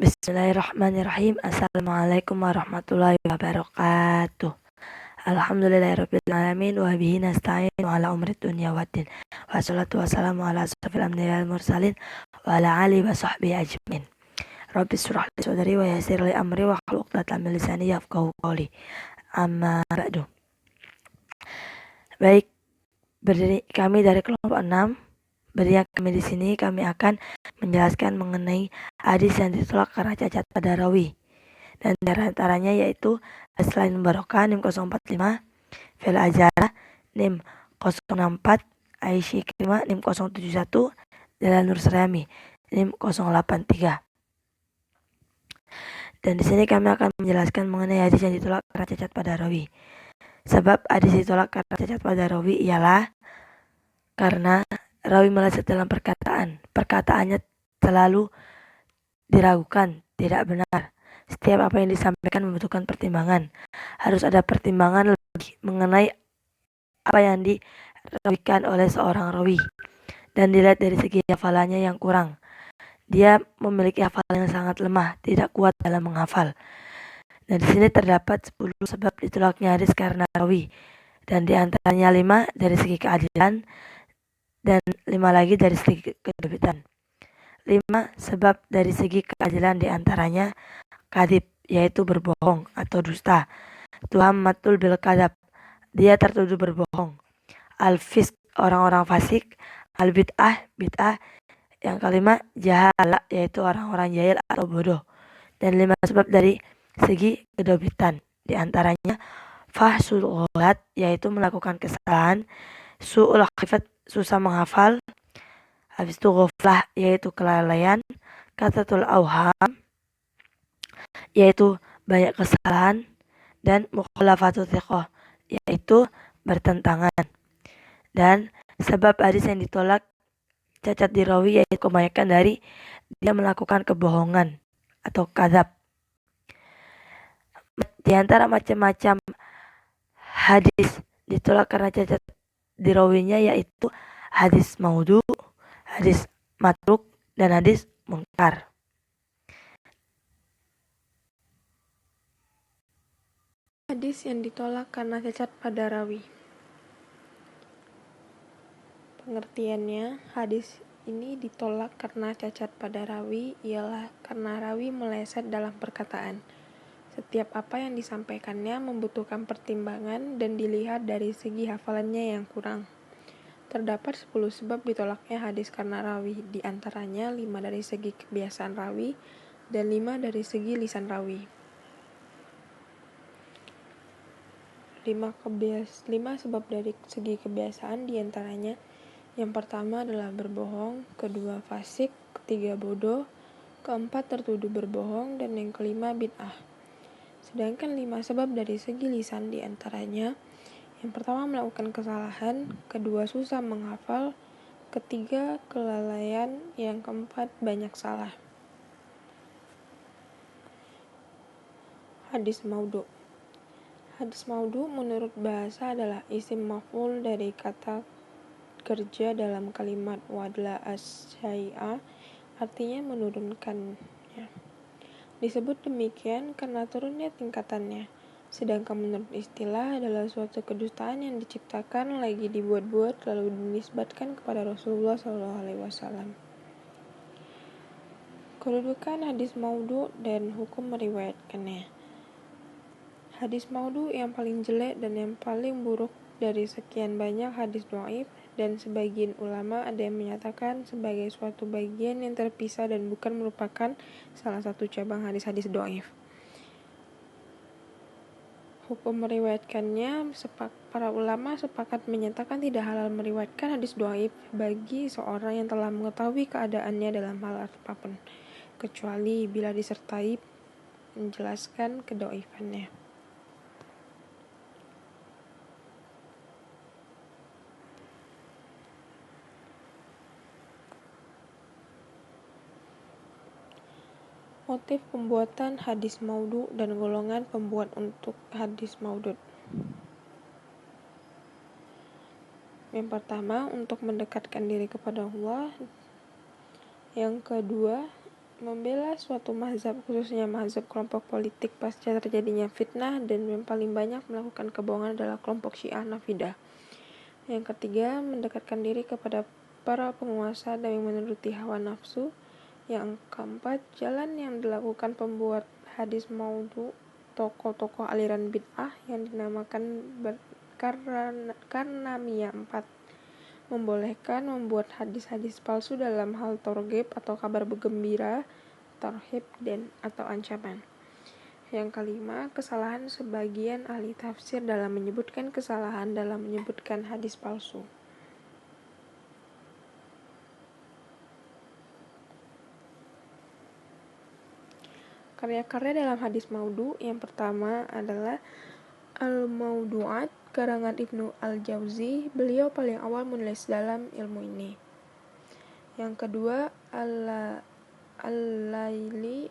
Bismillahirrahmanirrahim. Assalamualaikum warahmatullahi wabarakatuh. Alhamdulillahirabbil alamin wa bihi nasta'in ala umri dunya waddin. Wassalatu wassalamu ala asyrofil anbiya'i wal mursalin wa ala alihi wa sahbihi ajmain. Rabbi shrah li sadri wa yassir li amri wa hlul 'uqdatam min lisani yafqahu qawli. Amma ba'du. Baik, kami dari kelompok 6. Berdiri kami di sini, kami akan menjelaskan mengenai hadis yang ditolak karena cacat pada rawi. Dan diantaranya yaitu selain barokah NIM 045, Fil Ajarah NIM 064, Aisyah Ikrimah NIM 071, Jalan Nur Serami NIM 083. Dan di sini kami akan menjelaskan mengenai hadis yang ditolak karena cacat pada rawi. Sebab hadis ditolak karena cacat pada rawi ialah karena rawi meleset dalam perkataannya selalu diragukan, tidak benar. Setiap apa yang disampaikan membutuhkan pertimbangan. Harus ada pertimbangan lebih mengenai apa yang dirawikan oleh seorang rawi. Dan dilihat dari segi hafalannya yang kurang. Dia memiliki hafalan yang sangat lemah, tidak kuat dalam menghafal. Dan di sini terdapat 10 sebab ditolaknya hadis karena rawi. Dan diantaranya 5 dari segi keadilan dan 5 lagi dari segi kedobitan. 5 sebab dari segi keadilan diantaranya kadhib, yaitu berbohong atau dusta. Tuhamatul bil kadhab, dia tertuduh berbohong. Al-fisq, orang-orang fasik. Al-bid'ah, bid'ah. Yang kelima, jahala, yaitu orang-orang jahil atau bodoh. Dan 5 sebab dari segi kedobitan, diantaranya fahsul ghalat, yaitu melakukan kesalahan. Su'ul khifat, susah menghafal. Habis itu ghaflah, yaitu kelalaian. Katatul auham, yaitu banyak kesalahan. Dan mukhalafatul thiqah, yaitu bertentangan. Dan sebab hadis yang ditolak cacat di rawi yaitu kebanyakan dari dia melakukan kebohongan atau kadzab. Di antara macam-macam hadis ditolak karena cacat di rawinya yaitu hadis maudhu, hadis matruk, dan hadis munkar. Hadis yang ditolak karena cacat pada rawi. Pengertiannya, hadis ini ditolak karena cacat pada rawi ialah karena rawi meleset dalam perkataan. Setiap apa yang disampaikannya membutuhkan pertimbangan dan dilihat dari segi hafalannya yang kurang. Terdapat 10 sebab ditolaknya hadis karena rawi, di antaranya 5 dari segi kebiasaan rawi dan 5 dari segi lisan rawi. 5 sebab dari segi kebiasaan diantaranya yang pertama adalah berbohong, kedua fasik, ketiga bodoh, keempat tertuduh berbohong, dan yang kelima bid'ah. Sedangkan 5 sebab dari segi lisan diantaranya yang pertama melakukan kesalahan, kedua susah menghafal, ketiga kelalaian, yang keempat banyak salah. Hadis maudhu. Hadis maudhu menurut bahasa adalah isim maf'ul dari kata kerja dalam kalimat wadla as-syai'a, artinya menurunkannya. Disebut demikian karena turunnya tingkatannya. Sedangkan menurut istilah adalah suatu kedustaan yang diciptakan lagi dibuat-buat lalu dinisbatkan kepada Rasulullah SAW. Kedudukan hadis maudhu dan hukum meriwayatkannya. Hadis maudhu yang paling jelek dan yang paling buruk dari sekian banyak hadis dhaif, dan sebagian ulama ada yang menyatakan sebagai suatu bagian yang terpisah dan bukan merupakan salah satu cabang hadis-hadis dhaif. Hukum meriwayatkannya, para ulama sepakat menyatakan tidak halal meriwayatkan hadis dhaif bagi seorang yang telah mengetahui keadaannya dalam hal apapun, kecuali bila disertai menjelaskan kedhaifannya. Motif pembuatan hadis maudhu dan golongan pembuat untuk hadis maudhu. Yang pertama, untuk mendekatkan diri kepada Allah. Yang kedua, membela suatu mazhab, khususnya mazhab kelompok politik pasca terjadinya fitnah, dan yang paling banyak melakukan kebohongan adalah kelompok Syiah Nafidah. Yang ketiga, mendekatkan diri kepada para penguasa demi menuruti hawa nafsu. Yang keempat, jalan yang dilakukan pembuat hadis maudhu, tokoh-tokoh aliran bid'ah yang dinamakan Karnamiyah 4, membolehkan membuat hadis-hadis palsu dalam hal targhib atau kabar gembira, tarhib dan atau ancaman. Yang kelima, kesalahan sebagian ahli tafsir dalam menyebutkan kesalahan dalam menyebutkan hadis palsu. Karya-karya dalam hadis maudhu, yang pertama adalah Al-Mawdu'at karangan Ibnu Al-Jauzi. Beliau paling awal menulis dalam ilmu ini. Yang kedua, Al-Laili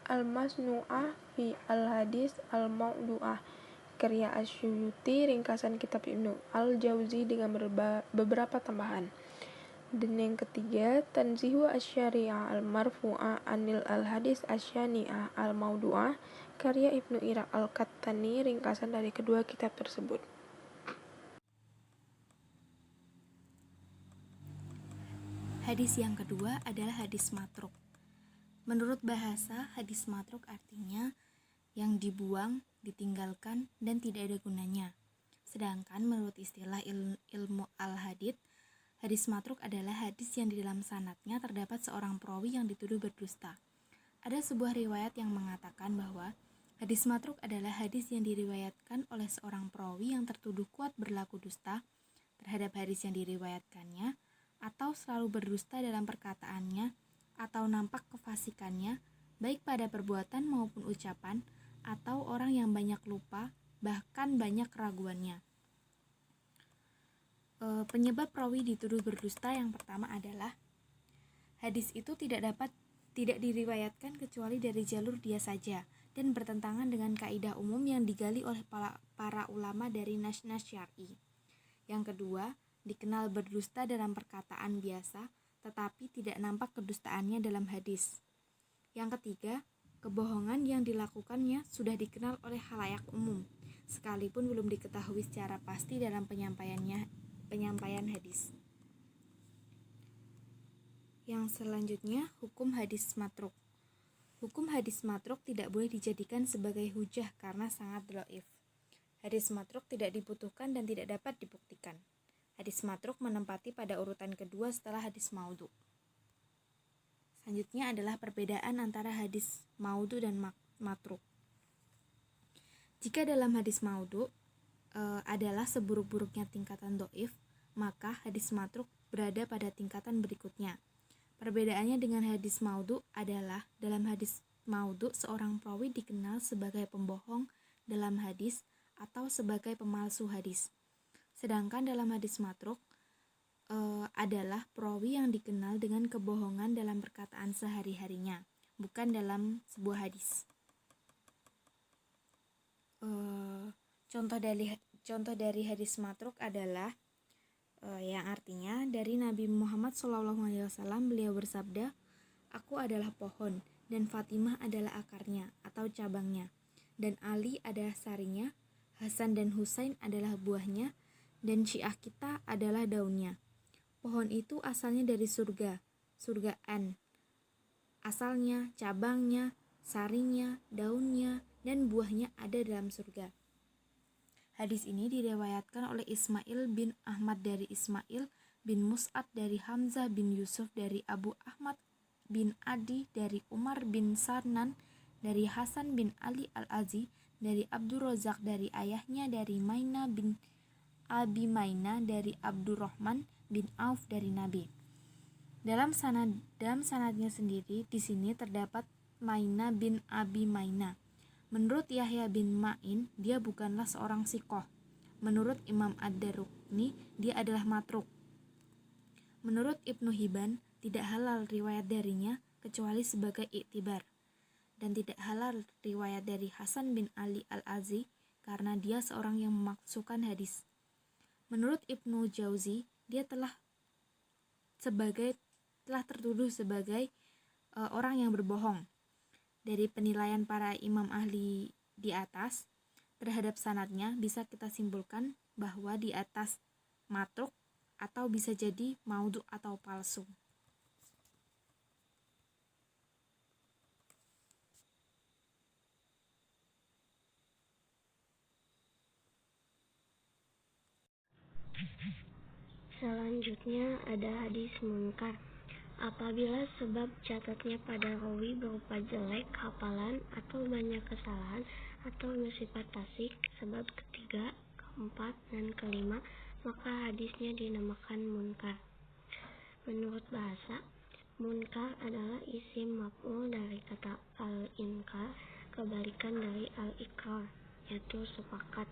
Al-Masnu'ah fi Al-Hadis Al-Mawdu'ah karya Asyuyuti, ringkasan kitab Ibnu Al-Jauzi dengan beberapa tambahan. Dan yang ketiga, Tanzihu Asy-Syari'ah Al-Marfu'ah Anil Al-Hadis Asy-Syani'ah Al-Mawdu'ah karya Ibnu Iraq Al-Qattani, ringkasan dari kedua kitab tersebut. Hadis yang kedua adalah hadis matruk. Menurut bahasa, hadis matruk artinya yang dibuang, ditinggalkan, dan tidak ada gunanya. Sedangkan menurut istilah ilmu al-hadits, hadis matruk adalah hadis yang di dalam sanadnya terdapat seorang perawi yang dituduh berdusta. Ada sebuah riwayat yang mengatakan bahwa hadis matruk adalah hadis yang diriwayatkan oleh seorang perawi yang tertuduh kuat berlaku dusta terhadap hadis yang diriwayatkannya, atau selalu berdusta dalam perkataannya, atau nampak kefasikannya, baik pada perbuatan maupun ucapan, atau orang yang banyak lupa, bahkan banyak keraguannya. Penyebab perawi dituduh berdusta yang pertama adalah hadis itu tidak diriwayatkan kecuali dari jalur dia saja dan bertentangan dengan kaidah umum yang digali oleh para ulama dari nas-nas syar'i. Yang kedua, dikenal berdusta dalam perkataan biasa tetapi tidak nampak kedustaannya dalam hadis. Yang ketiga, kebohongan yang dilakukannya sudah dikenal oleh khalayak umum sekalipun belum diketahui secara pasti dalam penyampaian hadis. Yang selanjutnya, hukum hadis matruk. Hukum hadis matruk tidak boleh dijadikan sebagai hujah karena sangat dhaif. Hadis matruk tidak dibutuhkan dan tidak dapat dibuktikan. Hadis matruk menempati pada urutan kedua setelah hadis maudhu. Selanjutnya adalah perbedaan antara hadis maudhu dan matruk. Jika dalam hadis maudhu adalah seburuk-buruknya tingkatan dhaif, maka hadis matruk berada pada tingkatan berikutnya. Perbedaannya dengan hadis maudhu adalah dalam hadis maudhu seorang perawi dikenal sebagai pembohong dalam hadis atau sebagai pemalsu hadis. Sedangkan dalam hadis matruk adalah perawi yang dikenal dengan kebohongan dalam perkataan sehari-harinya, bukan dalam sebuah hadis. Contoh dari hadis matruk adalah yang artinya dari Nabi Muhammad SAW, beliau bersabda, "Aku adalah pohon dan Fatimah adalah akarnya atau cabangnya, dan Ali adalah sarinya, Hasan dan Husain adalah buahnya, dan Syiah kita adalah daunnya. Pohon itu asalnya dari surga, surgaan. Asalnya, cabangnya, sarinya, daunnya, dan buahnya ada dalam surga." Hadis ini diriwayatkan oleh Ismail bin Ahmad dari Ismail bin Mus'ad dari Hamzah bin Yusuf dari Abu Ahmad bin Adi dari Umar bin Sarnan dari Hasan bin Ali al-Azi dari Abdurrazak dari ayahnya dari Maina bin Abi Maina dari Abdurrahman bin Auf dari Nabi. Dalam sanadnya sendiri di sini terdapat Maina bin Abi Maina. Menurut Yahya bin Ma'in, dia bukanlah seorang sikoh. Menurut Imam Ad-Darukni, dia adalah matruk. Menurut Ibnu Hibban, tidak halal riwayat darinya kecuali sebagai iktibar. Dan tidak halal riwayat dari Hasan bin Ali al-Azi karena dia seorang yang memalsukan hadis. Menurut Ibnu Jauzi, dia telah tertuduh sebagai orang yang berbohong. Dari penilaian para imam ahli di atas terhadap sanadnya bisa kita simpulkan bahwa di atas matruk atau bisa jadi maudhu atau palsu. Selanjutnya ada hadis munkar. Apabila sebab catatnya pada rawi berupa jelek hafalan atau banyak kesalahan atau bersifat fasik, sebab ketiga, keempat, dan kelima, maka hadisnya dinamakan munkar. Menurut bahasa, munkar adalah isim maf'ul dari kata al-inkar, kebalikan dari al-ikrar, yaitu sepakat.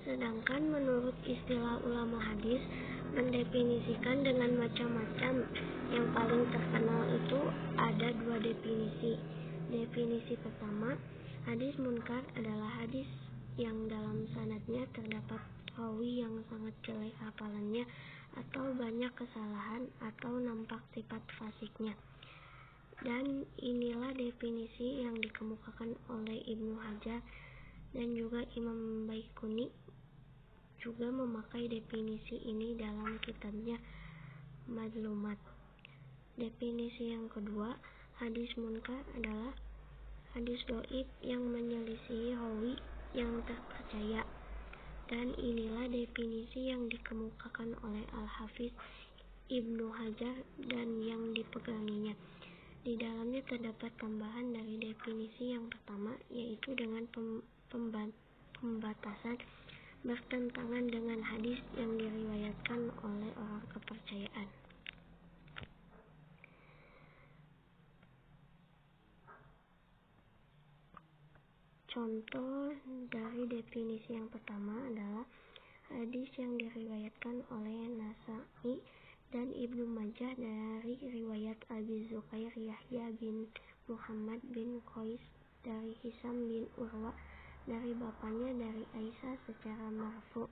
Sedangkan menurut istilah ulama hadis mendefinisikan dengan macam-macam. Yang paling terkenal itu ada 2 definisi. Definisi pertama, hadis munkar adalah hadis yang dalam sanadnya terdapat rawi yang sangat jelek hafalannya atau banyak kesalahan atau nampak sifat fasiknya. Dan inilah definisi yang dikemukakan oleh Ibnu Hajar dan juga Imam Baikuni juga memakai definisi ini dalam kitabnya Madlumat. Definisi yang kedua, hadis munkar adalah hadis dhaif yang menyelisihi rawi yang terpercaya. Dan inilah definisi yang dikemukakan oleh Al-Hafiz Ibnu Hajar dan yang dipeganginya. Di dalamnya terdapat tambahan dari definisi yang pertama, yaitu dengan pembatasan bertentangan dengan hadis yang diriwayatkan oleh orang kepercayaan. Contoh dari definisi yang pertama adalah hadis yang diriwayatkan oleh Nasa'i dan Ibnu Majah dari riwayat Abi Zubair Yahya bin Muhammad bin Qais dari Hisam bin Urwa dari bapaknya dari Aisyah secara marfu.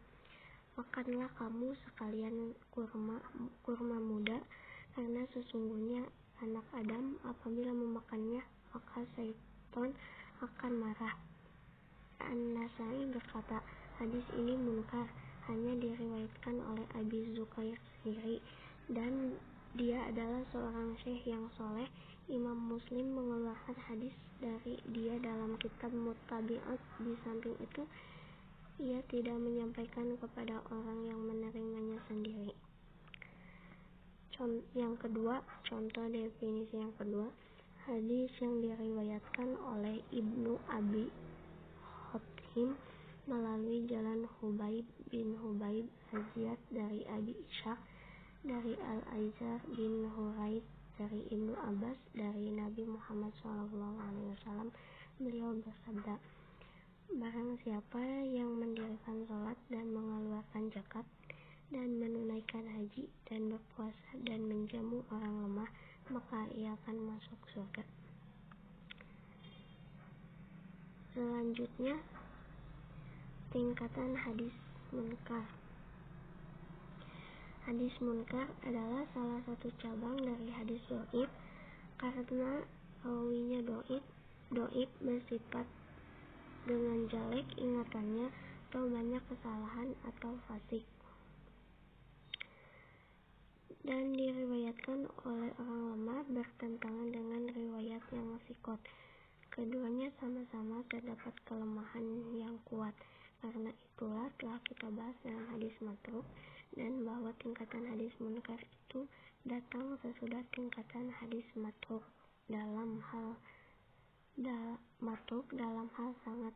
Makanlah kamu sekalian kurma muda, karena sesungguhnya anak Adam apabila memakannya maka syaitan akan marah. An-Nasai berkata, hadis ini munkar, hanya diriwayatkan oleh Abi Zubair sendiri, dan dia adalah seorang syekh yang soleh. Imam Muslim mengeluarkan hadis dari dia dalam kitab Muttabi'at. Di samping itu, ia tidak menyampaikan kepada orang yang menerimanya sendiri. Yang kedua, contoh definisi yang kedua, hadis yang diriwayatkan oleh Ibnu Abi Hatim melalui jalan Hubaib bin Hubaib Az-Ziyad dari Abi Ishaq dari Al-Aizar bin Huraid dari Ibnu Abbas dari Nabi Muhammad SAW. Beliau bersabda, barang siapa yang mendirikan sholat dan mengeluarkan zakat dan menunaikan haji dan berpuasa dan menjamu orang lemah, maka ia akan masuk surga. Selanjutnya, tingkatan hadis munkar. Hadis munkar adalah salah satu cabang dari hadis dhaif karena rawinya dhaif bersifat dengan jelek ingatannya atau banyak kesalahan atau fasik, dan diriwayatkan oleh orang lemah bertentangan dengan riwayat yang sikot. Keduanya sama-sama terdapat kelemahan yang kuat. Karena itulah telah kita bahas dalam hadis matruk, dan bahwa tingkatan hadis munkar itu datang sesudah tingkatan hadis matruk dalam hal sangat